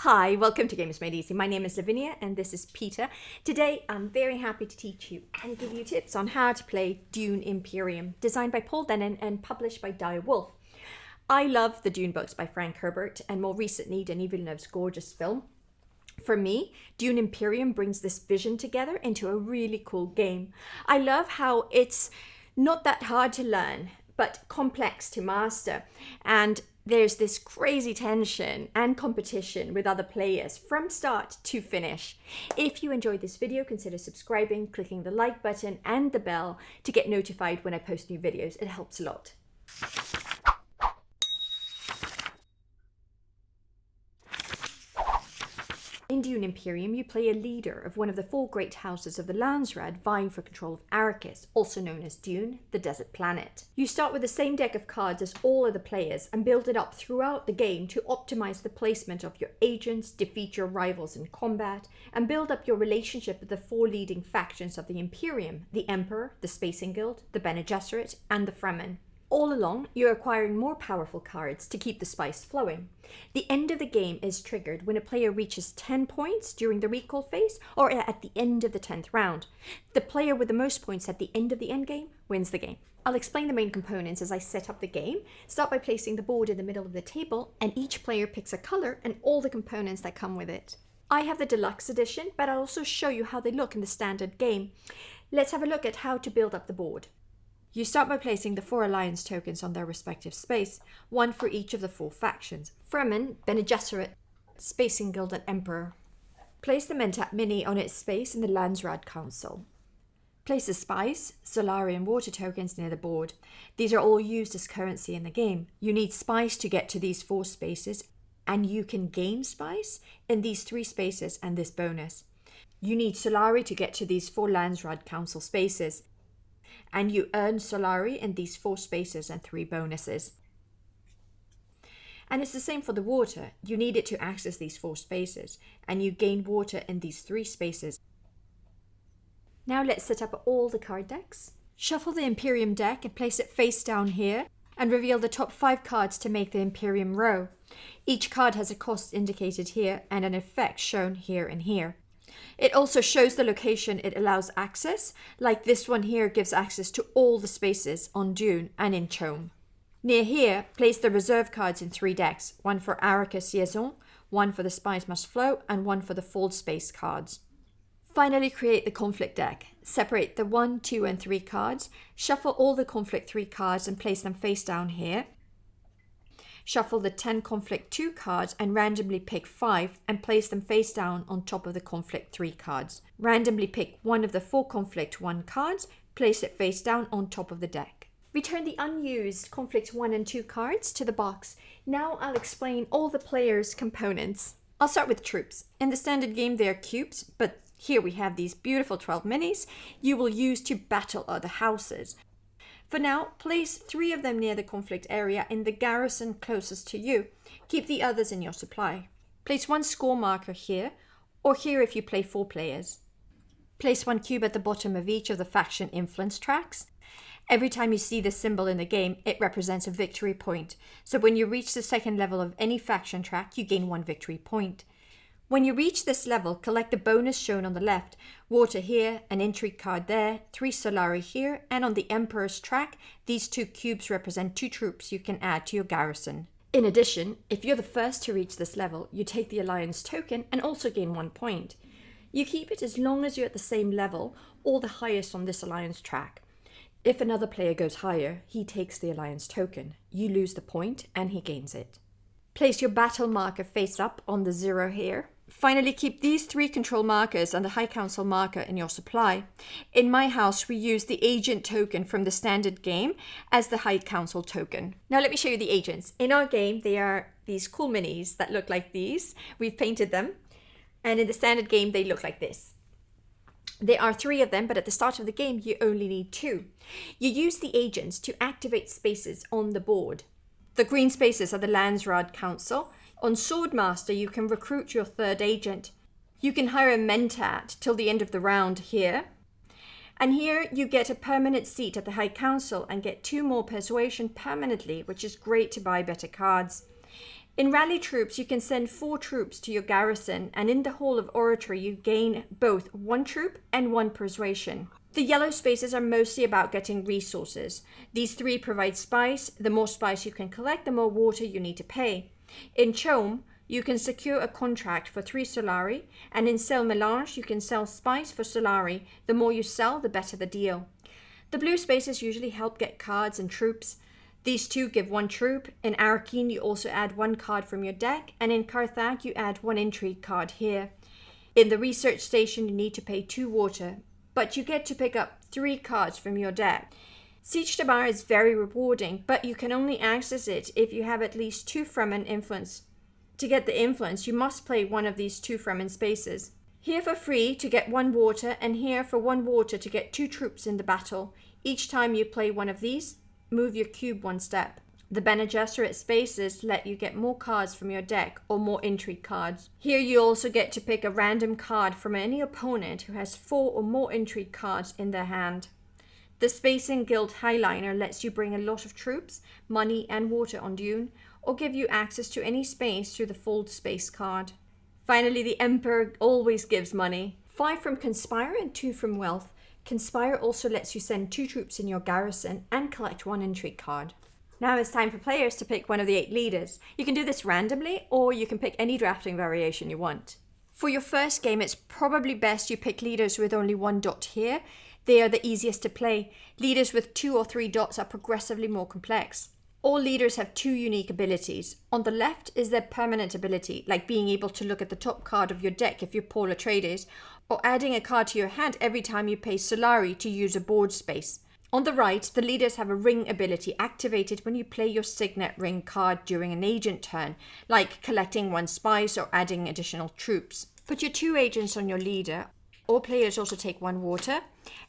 Hi, welcome to Gamers Made Easy. My name is Lavinia and this is Peter. Today I'm very happy to teach you and give you tips on how to play Dune Imperium, designed by Paul Dennen and published by Dire Wolf. I love the Dune books by Frank Herbert and more recently Denis Villeneuve's gorgeous film. For me, Dune Imperium brings this vision together into a really cool game. I love how it's not that hard to learn, but complex to master. And there's this crazy tension and competition with other players from start to finish. If you enjoyed this video, consider subscribing, clicking the like button and the bell to get notified when I post new videos. It helps a lot. In Dune Imperium, you play a leader of one of the four great houses of the Landsraad vying for control of Arrakis, also known as Dune, the desert planet. You start with the same deck of cards as all other players and build it up throughout the game to optimize the placement of your agents, defeat your rivals in combat, and build up your relationship with the four leading factions of the Imperium: the Emperor, the Spacing Guild, the Bene Gesserit, and the Fremen. All along, you're acquiring more powerful cards to keep the spice flowing. The end of the game is triggered when a player reaches 10 points during the recall phase or at the end of the 10th round. The player with the most points at the end of the endgame wins the game. I'll explain the main components as I set up the game. Start by placing the board in the middle of the table, and each player picks a color and all the components that come with it. I have the deluxe edition, but I'll also show you how they look in the standard game. Let's have a look at how to build up the board. You start by placing the 4 alliance tokens on their respective space, one for each of the 4 factions: Fremen, Bene Gesserit, Spacing Guild, and Emperor. Place the Mentat Mini on its space in the Landsraad Council. Place the Spice, Solari, and Water tokens near the board. These are all used as currency in the game. You need Spice to get to these 4 spaces, and you can gain Spice in these 3 spaces and this bonus. You need Solari to get to these 4 Landsraad Council spaces, and you earn Solari in these 4 spaces and 3 bonuses. And it's the same for the water. You need it to access these 4 spaces, and you gain water in these 3 spaces. Now let's set up all the card decks. Shuffle the Imperium deck and place it face down here, and reveal the top 5 cards to make the Imperium row. Each card has a cost indicated here and an effect shown here and here. It also shows the location it allows access, like this one here gives access to all the spaces on Dune and in Chom. Near here, place the reserve cards in 3 decks, one for Arrakis Liaison, one for the Spies Must Flow, and one for the Fold Space cards. Finally, create the conflict deck. Separate the 1, 2, and 3 cards, shuffle all the conflict 3 cards and place them face down here. Shuffle the 10 conflict 2 cards and randomly pick 5 and place them face down on top of the conflict 3 cards. Randomly pick one of the 4 conflict 1 cards, place it face down on top of the deck. Return the unused conflict 1 and 2 cards to the box. Now I'll explain all the players' components. I'll start with troops. In the standard game they are cubes, but here we have these beautiful 12 minis you will use to battle other houses. For now, place 3 of them near the conflict area in the garrison closest to you. Keep the others in your supply. Place 1 score marker here, or here if you play 4 players. Place 1 cube at the bottom of each of the faction influence tracks. Every time you see this symbol in the game, it represents a victory point. So when you reach the 2nd level of any faction track, you gain 1 victory point. When you reach this level, collect the bonus shown on the left: water here, an intrigue card there, 3 Solari here, and on the Emperor's track, these 2 cubes represent 2 troops you can add to your garrison. In addition, if you're the first to reach this level, you take the Alliance token and also gain 1 point. You keep it as long as you're at the same level or the highest on this Alliance track. If another player goes higher, he takes the Alliance token. You lose the point and he gains it. Place your battle marker face up on the 0 here. Finally, keep these 3 control markers and the High Council marker in your supply. In my house, we use the agent token from the standard game as the High Council token. Now let me show you the agents. In our game, they are these cool minis that look like these. We've painted them. And in the standard game, they look like this. There are 3 of them, but at the start of the game, you only need 2. You use the agents to activate spaces on the board. The green spaces are the Landsraad Council. On Swordmaster, you can recruit your 3rd agent. You can hire a Mentat till the end of the round here. And here you get a permanent seat at the High Council and get 2 more persuasion permanently, which is great to buy better cards. In rally troops, you can send 4 troops to your garrison, and in the Hall of Oratory, you gain both 1 troop and 1 persuasion. The yellow spaces are mostly about getting resources. These 3 provide spice. The more spice you can collect, the more water you need to pay. In Chome, you can secure a contract for 3 solari, and in Sel Melange, you can sell spice for solari. The more you sell, the better the deal. The blue spaces usually help get cards and troops. These 2 give 1 troop. In Arakeen, you also add 1 card from your deck, and in Carthage, you add 1 intrigue card here. In the research station, you need to pay 2 water, but you get to pick up 3 cards from your deck. Siege Tabar is very rewarding, but you can only access it if you have at least 2 Fremen influence. To get the influence, you must play one of these 2 Fremen spaces. Here for free to get 1 water, and here for 1 water to get 2 troops in the battle. Each time you play one of these, move your cube 1 step. The Bene Gesserit spaces let you get more cards from your deck or more intrigue cards. Here you also get to pick a random card from any opponent who has 4 or more intrigue cards in their hand. The Spacing Guild Highliner lets you bring a lot of troops, money and water on Dune, or give you access to any space through the Fold Space card. Finally, the Emperor always gives money. 5 from Conspire and 2 from Wealth. Conspire also lets you send 2 troops in your garrison and collect 1 intrigue card. Now it's time for players to pick one of the 8 leaders. You can do this randomly, or you can pick any drafting variation you want. For your first game, it's probably best you pick leaders with only 1 dot here. They are the easiest to play. Leaders with 2 or 3 dots are progressively more complex. All leaders have 2 unique abilities. On the left is their permanent ability, like being able to look at the top card of your deck if you're Paul Atreides, or adding a card to your hand every time you pay Solari to use a board space. On the right, the leaders have a ring ability activated when you play your Signet Ring card during an agent turn, like collecting 1 spice or adding additional troops. Put your 2 agents on your leader. All players also take 1 water.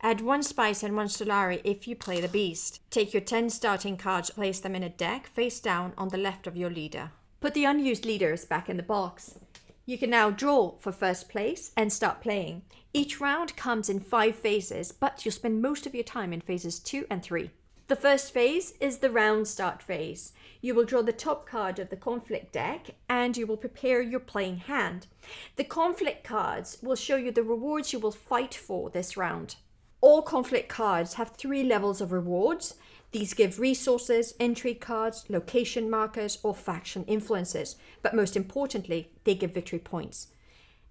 Add 1 spice and 1 solari if you play the beast. Take your 10 starting cards, place them in a deck face down on the left of your leader. Put the unused leaders back in the box. You can now draw for first place and start playing. Each round comes in 5 phases, but you'll spend most of your time in phases 2 and 3. The first phase is the round start phase. You will draw the top card of the conflict deck and you will prepare your playing hand. The conflict cards will show you the rewards you will fight for this round. All conflict cards have 3 levels of rewards. These give resources, intrigue cards, location markers, or faction influences. But most importantly, they give victory points.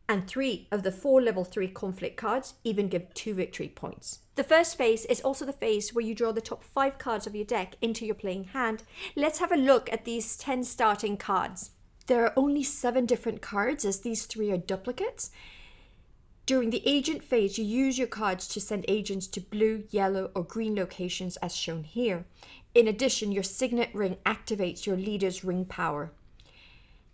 And 3 of the 4 level 3 conflict cards even give 2 victory points. The first phase is also the phase where you draw the top 5 cards of your deck into your playing hand. Let's have a look at these 10 starting cards. There are only 7 different cards, as these 3 are duplicates. During the agent phase, you use your cards to send agents to blue, yellow, or green locations as shown here. In addition, your signet ring activates your leader's ring power.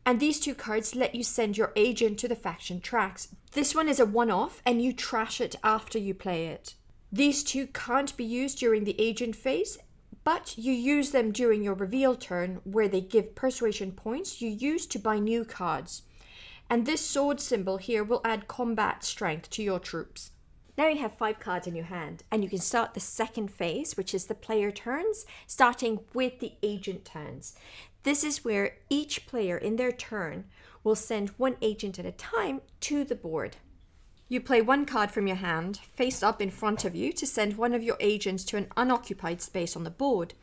And these 2 cards let you send your agent to the faction tracks. This one is a one-off and you trash it after you play it. These 2 can't be used during the agent phase, but you use them during your reveal turn where they give persuasion points you use to buy new cards. And this sword symbol here will add combat strength to your troops. Now you have 5 cards in your hand and you can start the second phase, which is the player turns, starting with the agent turns. This is where each player in their turn will send 1 agent at a time to the board. You play 1 card from your hand, face up in front of you, to send one of your agents to an unoccupied space on the board.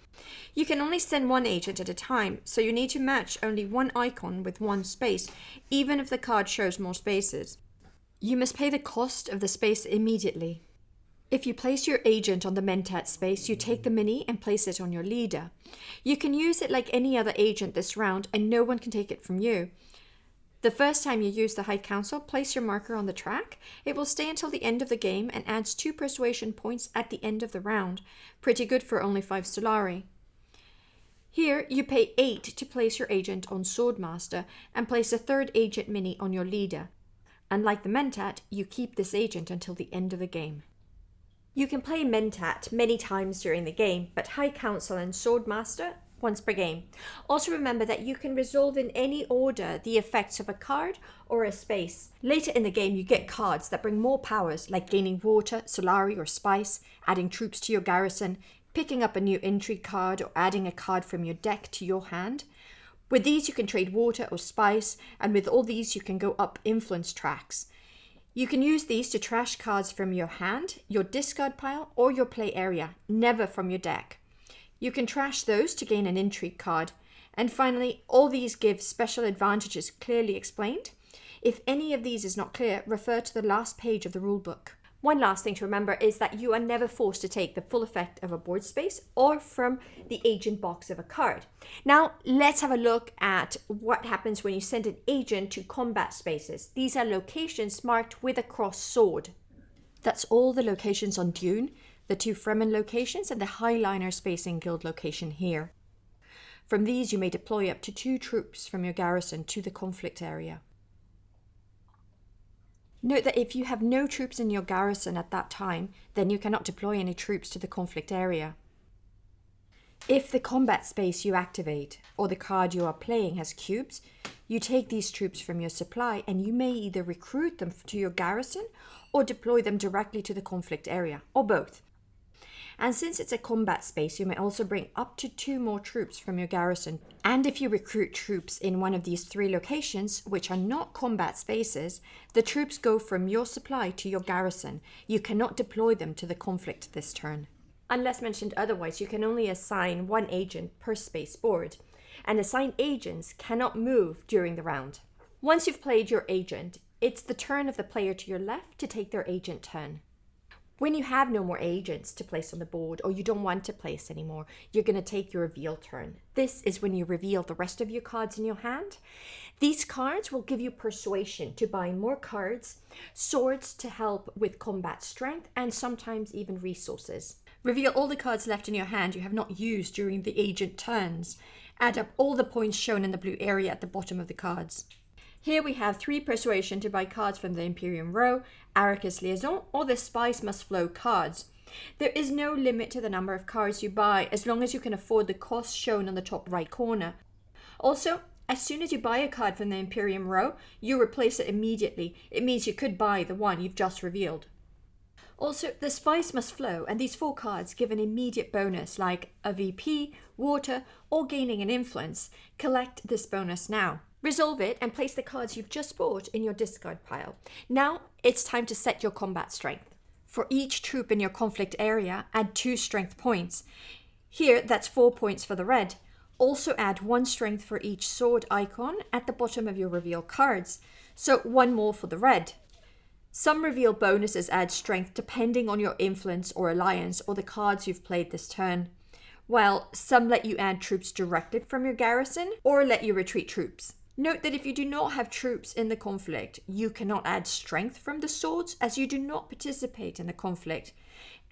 You can only send 1 agent at a time, so you need to match only 1 icon with 1 space, even if the card shows more spaces. You must pay the cost of the space immediately. If you place your agent on the Mentat space, you take the mini and place it on your leader. You can use it like any other agent this round, and no one can take it from you. The first time you use the High Council, place your marker on the track. It will stay until the end of the game and adds 2 persuasion points at the end of the round. Pretty good for only 5 Solari. Here, you pay 8 to place your agent on Swordmaster and place a 3rd agent mini on your leader. Unlike the Mentat, you keep this agent until the end of the game. You can play Mentat many times during the game, but High Council and Swordmaster once per game. Also remember that you can resolve in any order the effects of a card or a space. Later in the game, you get cards that bring more powers, like gaining water, Solari, or spice, adding troops to your garrison, picking up a new intrigue card, or adding a card from your deck to your hand. With these you can trade water or spice, and with all these you can go up influence tracks. You can use these to trash cards from your hand, your discard pile, or your play area, never from your deck. You can trash those to gain an intrigue card. And finally, all these give special advantages clearly explained. If any of these is not clear, refer to the last page of the rulebook. One last thing to remember is that you are never forced to take the full effect of a board space or from the agent box of a card. Now, let's have a look at what happens when you send an agent to combat spaces. These are locations marked with a cross sword. That's all the locations on Dune, the 2 Fremen locations, and the Highliner Spacing Guild location here. From these, you may deploy up to 2 troops from your garrison to the conflict area. Note that if you have no troops in your garrison at that time, then you cannot deploy any troops to the conflict area. If the combat space you activate, or the card you are playing has cubes, you take these troops from your supply and you may either recruit them to your garrison or deploy them directly to the conflict area, or both. And since it's a combat space, you may also bring up to 2 more troops from your garrison. And if you recruit troops in one of these 3 locations, which are not combat spaces, the troops go from your supply to your garrison. You cannot deploy them to the conflict this turn. Unless mentioned otherwise, you can only assign 1 agent per space board, and assigned agents cannot move during the round. Once you've played your agent, it's the turn of the player to your left to take their agent turn. When you have no more agents to place on the board, or you don't want to place anymore, you're going to take your reveal turn. This is when you reveal the rest of your cards in your hand. These cards will give you persuasion to buy more cards, swords to help with combat strength, and sometimes even resources. Reveal all the cards left in your hand you have not used during the agent turns. Add up all the points shown in the blue area at the bottom of the cards. Here we have 3 persuasion to buy cards from the Imperium row, Arrakis Liaison, or the Spice Must Flow cards. There is no limit to the number of cards you buy as long as you can afford the cost shown on the top right corner. Also, as soon as you buy a card from the Imperium row, you replace it immediately. It means you could buy the one you've just revealed. Also, the Spice Must Flow and these 4 cards give an immediate bonus like a VP, water, or gaining an influence. Collect this bonus now. Resolve it and place the cards you've just bought in your discard pile. Now it's time to set your combat strength. For each troop in your conflict area, add 2 strength points. Here, that's 4 points for the red. Also add 1 strength for each sword icon at the bottom of your reveal cards. So 1 more for the red. Some reveal bonuses add strength depending on your influence or alliance or the cards you've played this turn. While some let you add troops directly from your garrison or let you retreat troops. Note that if you do not have troops in the conflict, you cannot add strength from the swords as you do not participate in the conflict.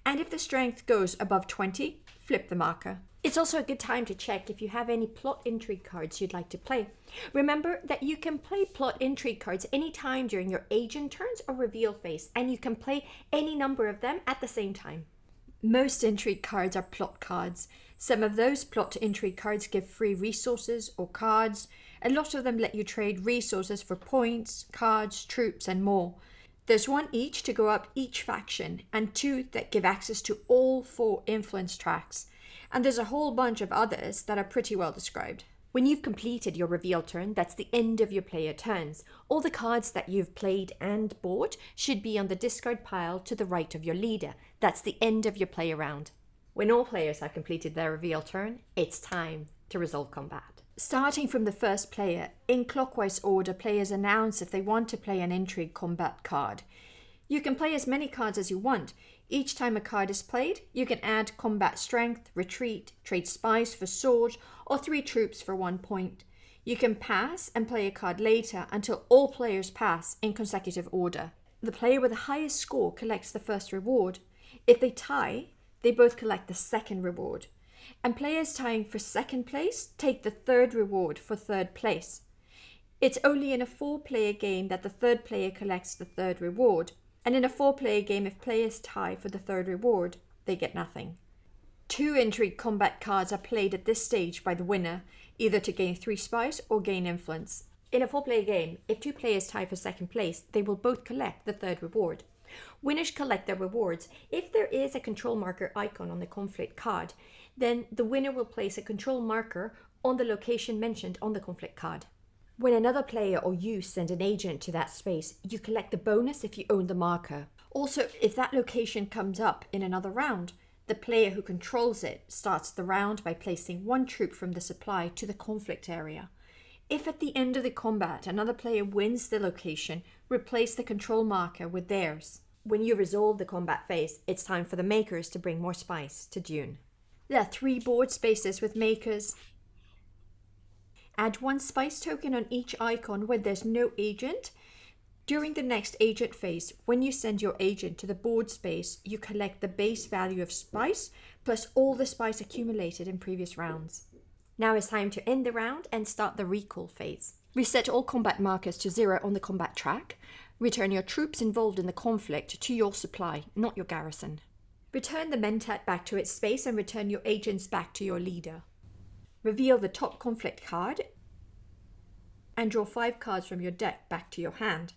And if the strength goes above 20, flip the marker. It's also a good time to check if you have any plot intrigue cards you'd like to play. Remember that you can play plot intrigue cards anytime during your agent turns or reveal phase, and you can play any number of them at the same time. Most intrigue cards are plot cards. Some of those plot intrigue cards give free resources or cards. A lot of them let you trade resources for points, cards, troops, and more. There's 1 each to go up each faction, and 2 that give access to all 4 influence tracks. And there's a whole bunch of others that are pretty well described. When you've completed your reveal turn, that's the end of your player turns. All the cards that you've played and bought should be on the discard pile to the right of your leader. That's the end of your play round. When all players have completed their reveal turn, it's time to resolve combat. Starting from the first player, in clockwise order, players announce if they want to play an intrigue combat card. You can play as many cards as you want. Each time a card is played, you can add combat strength, retreat, trade spies for sword, or 3 troops for 1 point. You can pass and play a card later until all players pass in consecutive order. The player with the highest score collects the first reward. If they tie, they both collect the second reward. And players tying for second place take the third reward for third place. It's only in a 4-player game that the third player collects the third reward. And in a 4-player game, if players tie for the third reward, they get nothing. 2 intrigue combat cards are played at this stage by the winner, either to gain 3 spice or gain influence. In a 4-player game, if 2 players tie for second place, they will both collect the third reward. Winners collect their rewards. If there is a control marker icon on the conflict card, then the winner will place a control marker on the location mentioned on the conflict card. When another player or you send an agent to that space, you collect the bonus if you own the marker. Also, if that location comes up in another round, the player who controls it starts the round by placing one troop from the supply to the conflict area. If at the end of the combat another player wins the location, replace the control marker with theirs. When you resolve the combat phase, it's time for the makers to bring more spice to Dune. There are 3 board spaces with makers. Add 1 spice token on each icon where there's no agent. During the next agent phase, when you send your agent to the board space, you collect the base value of spice plus all the spice accumulated in previous rounds. Now it's time to end the round and start the recall phase. Reset all combat markers to 0 on the combat track. Return your troops involved in the conflict to your supply, not your garrison. Return the mentat back to its space and return your agents back to your leader. Reveal the top conflict card and draw 5 cards from your deck back to your hand.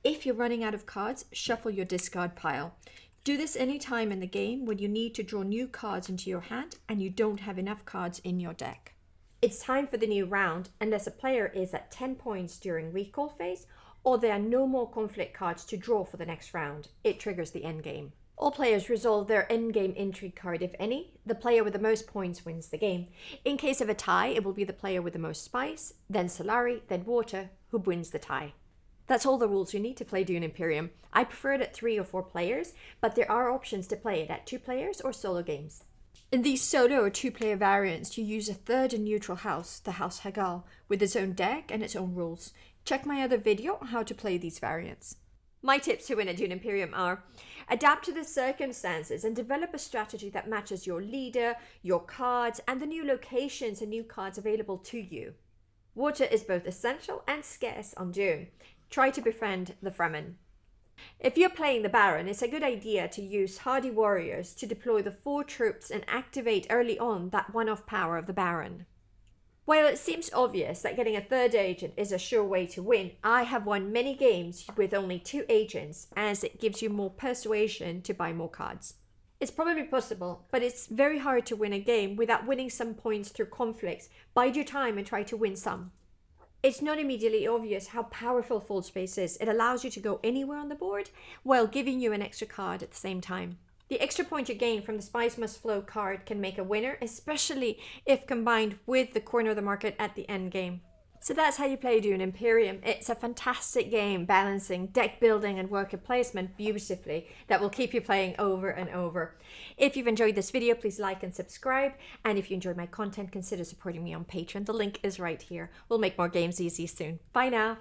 If you're running out of cards, shuffle your discard pile. Do this any time in the game when you need to draw new cards into your hand and you don't have enough cards in your deck. It's time for the new round unless a player is at 10 points during recall phase or there are no more conflict cards to draw for the next round. It triggers the endgame. All players resolve their endgame intrigue card if any. The player with the most points wins the game. In case of a tie, it will be the player with the most spice, then Solari, then water, who wins the tie. That's all the rules you need to play Dune Imperium. I prefer it at 3 or 4 players, but there are options to play it at 2 players or solo games. In these solo or 2-player variants, you use a third and neutral house, the House Hagal, with its own deck and its own rules. Check my other video on how to play these variants. My tips to win at Dune Imperium are: adapt to the circumstances and develop a strategy that matches your leader, your cards, and the new locations and new cards available to you. Water is both essential and scarce on Dune. Try to befriend the Fremen. If you're playing the Baron, it's a good idea to use hardy warriors to deploy the 4 troops and activate early on that one-off power of the Baron. While it seems obvious that getting a 3rd agent is a sure way to win, I have won many games with only 2 agents as it gives you more persuasion to buy more cards. It's probably possible, but it's very hard to win a game without winning some points through conflicts. Bide your time and try to win some. It's not immediately obvious how powerful Full Space is. It allows you to go anywhere on the board while giving you an extra card at the same time. The extra point you gain from the Spice Must Flow card can make a winner, especially if combined with the corner of the market at the end game. So that's how you play Dune Imperium. It's a fantastic game balancing deck building and worker placement beautifully that will keep you playing over and over. If you've enjoyed this video, please like and subscribe. And if you enjoyed my content, consider supporting me on Patreon. The link is right here. We'll make more games easy soon. Bye now.